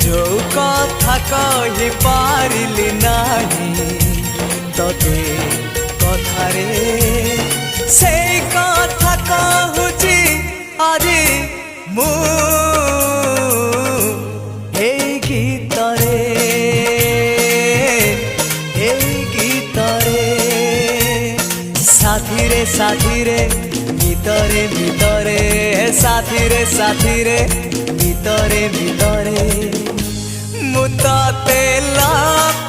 जो कथा कही पारिली नाही तोते कथारे से कथा कहूची आजी मु हे गीतरे साथी रे भितरे भितरे साथी रे भितरे भितरे मु तते लव